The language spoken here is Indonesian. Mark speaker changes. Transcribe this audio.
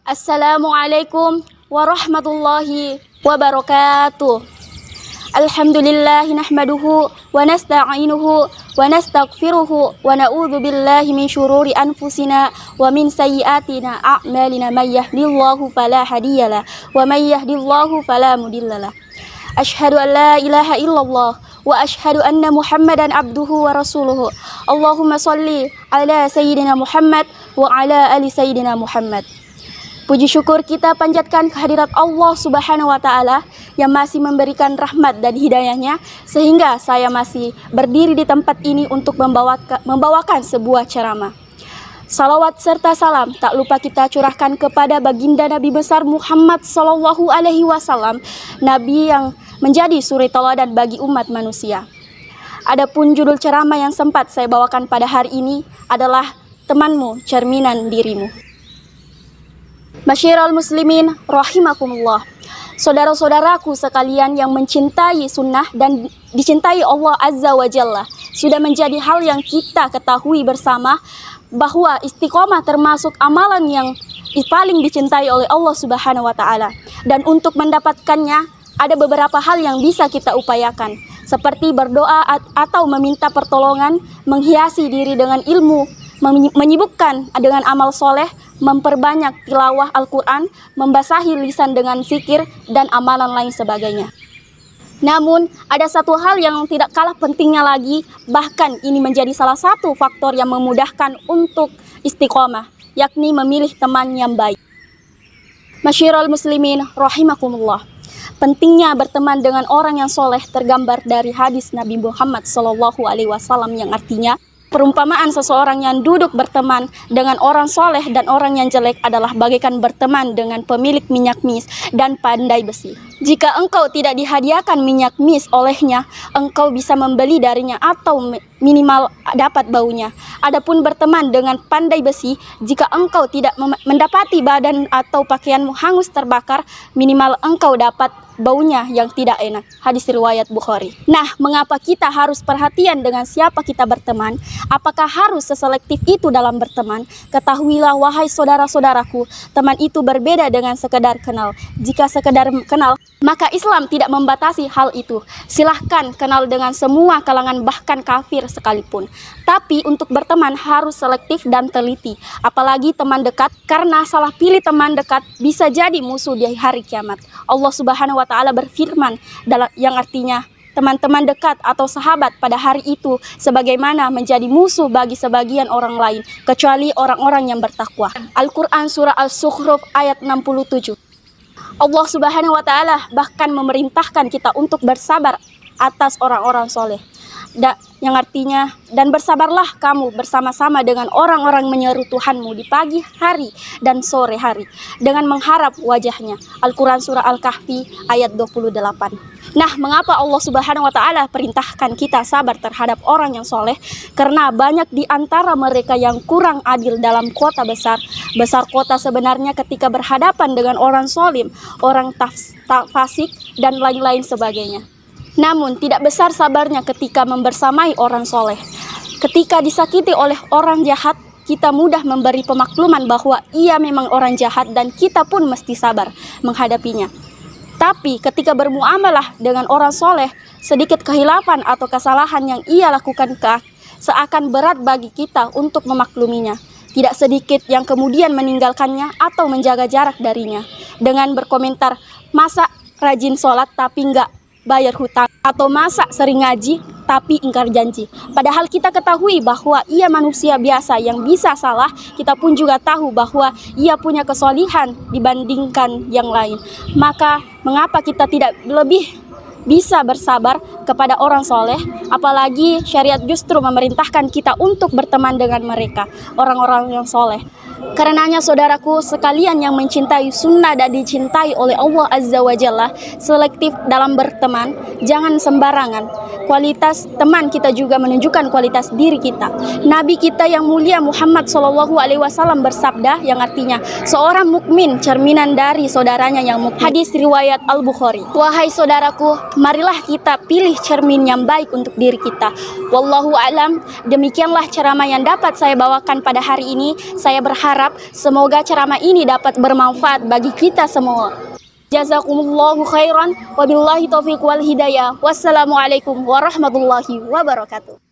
Speaker 1: Assalamualaikum warahmatullahi wabarakatuh. Alhamdulillahi nahmaduhu wa nasta'inuhu wa nastaghfiruhu wa na'udzu billahi min syururi anfusina wa min sayyiatina a'malina may yahdihillahu fala hadiyalah wa may yahdihillahu fala mudhillalah. Asyhadu an la ilaha illallah wa asyhadu anna Muhammadan abduhu wa rasuluhu. Allahumma shalli ala sayyidina Muhammad wa ala ali sayyidina Muhammad. Puji syukur kita panjatkan kehadirat Allah Subhanahu wa Ta'ala yang masih memberikan rahmat dan hidayahnya sehingga saya masih berdiri di tempat ini untuk membawakan sebuah ceramah. Salawat serta salam tak lupa kita curahkan kepada baginda Nabi besar Muhammad Sallallahu Alaihi Wasallam, Nabi yang menjadi suri tauladan bagi umat manusia. Adapun judul ceramah yang sempat saya bawakan pada hari ini adalah temanmu cerminan dirimu. Masyiral muslimin rahimakumullah. Saudara-saudaraku sekalian yang mencintai sunnah dan dicintai Allah Azza wa Jalla, sudah menjadi hal yang kita ketahui bersama bahwa istiqomah termasuk amalan yang paling dicintai oleh Allah Subhanahu wa Ta'ala. Dan untuk mendapatkannya ada beberapa hal yang bisa kita upayakan, seperti berdoa atau meminta pertolongan, menghiasi diri dengan ilmu, menyibukkan dengan amal soleh, memperbanyak tilawah Al-Quran, membasahi lisan dengan zikir, dan amalan lain sebagainya. Namun, ada satu hal yang tidak kalah pentingnya lagi, bahkan ini menjadi salah satu faktor yang memudahkan untuk istiqomah, yakni memilih teman yang baik. Masyiral muslimin rahimakumullah. Pentingnya berteman dengan orang yang soleh tergambar dari hadis Nabi Muhammad SAW yang artinya, perumpamaan seseorang yang duduk berteman dengan orang soleh dan orang yang jelek adalah bagaikan berteman dengan pemilik minyak mis dan pandai besi. Jika engkau tidak dihadiahkan minyak mis olehnya, engkau bisa membeli darinya atau minimal dapat baunya. Adapun berteman dengan pandai besi, jika engkau tidak mendapati badan atau pakaianmu hangus terbakar, minimal engkau dapat baunya yang tidak enak. Hadis riwayat Bukhari. Nah, mengapa kita harus perhatian dengan siapa kita berteman? Apakah harus seselektif itu dalam berteman? Ketahuilah wahai saudara-saudaraku, teman itu berbeda dengan sekedar kenal. Jika sekedar kenal, maka Islam tidak membatasi hal itu. Silahkan kenal dengan semua kalangan, bahkan kafir sekalipun. Tapi untuk berteman harus selektif dan teliti. Apalagi teman dekat, karena salah pilih teman dekat bisa jadi musuh di hari kiamat. Allah Subhanahu wa Ta'ala berfirman yang artinya teman-teman dekat atau sahabat pada hari itu sebagaimana menjadi musuh bagi sebagian orang lain, kecuali orang-orang yang bertakwa. Al-Quran surah Al-Zukhruf ayat 67. Allah Subhanahu wa Ta'ala bahkan memerintahkan kita untuk bersabar atas orang-orang soleh, yang artinya, dan bersabarlah kamu bersama-sama dengan orang-orang menyeru Tuhanmu di pagi hari dan sore hari dengan mengharap wajahnya. Al-Quran surah Al-Kahfi ayat 28. Nah, mengapa Allah Subhanahu wa Ta'ala perintahkan kita sabar terhadap orang yang soleh? Karena banyak di antara mereka yang kurang adil dalam kota besar. Besar kota sebenarnya ketika berhadapan dengan orang solim, orang fasik, dan lain-lain sebagainya. Namun tidak besar sabarnya ketika membersamai orang soleh. Ketika disakiti oleh orang jahat, kita mudah memberi pemakluman bahwa ia memang orang jahat dan kita pun mesti sabar menghadapinya. Tapi ketika bermuamalah dengan orang soleh, sedikit kehilafan atau kesalahan yang ia lakukan seakan berat bagi kita untuk memakluminya. Tidak sedikit yang kemudian meninggalkannya atau menjaga jarak darinya dengan berkomentar, masa rajin sholat tapi enggak bayar hutang, atau masa sering ngaji tapi ingkar janji. Padahal kita ketahui bahwa ia manusia biasa yang bisa salah. Kita pun juga tahu bahwa ia punya kesolihan dibandingkan yang lain. Maka mengapa kita tidak lebih bisa bersabar kepada orang soleh? Apalagi syariat justru memerintahkan kita untuk berteman dengan mereka, orang-orang yang soleh. Karenanya saudaraku sekalian yang mencintai sunnah dan dicintai oleh Allah Azza wa Jalla, selektif dalam berteman, jangan sembarangan. Kualitas teman kita juga menunjukkan kualitas diri kita. Nabi kita yang mulia Muhammad SAW bersabda yang artinya, seorang mukmin cerminan dari saudaranya yang mukmin. Hadis riwayat Al-Bukhari. Wahai saudaraku, marilah kita pilih cermin yang baik untuk diri kita. Wallahu a'lam. Demikianlah ceramah yang dapat saya bawakan pada hari ini. Saya berharap berharap semoga ceramah ini dapat bermanfaat bagi kita semua. Jazakumullahu khairan, wabillahi taufiq wal hidayah. Wassalamualaikum warahmatullahi wabarakatuh.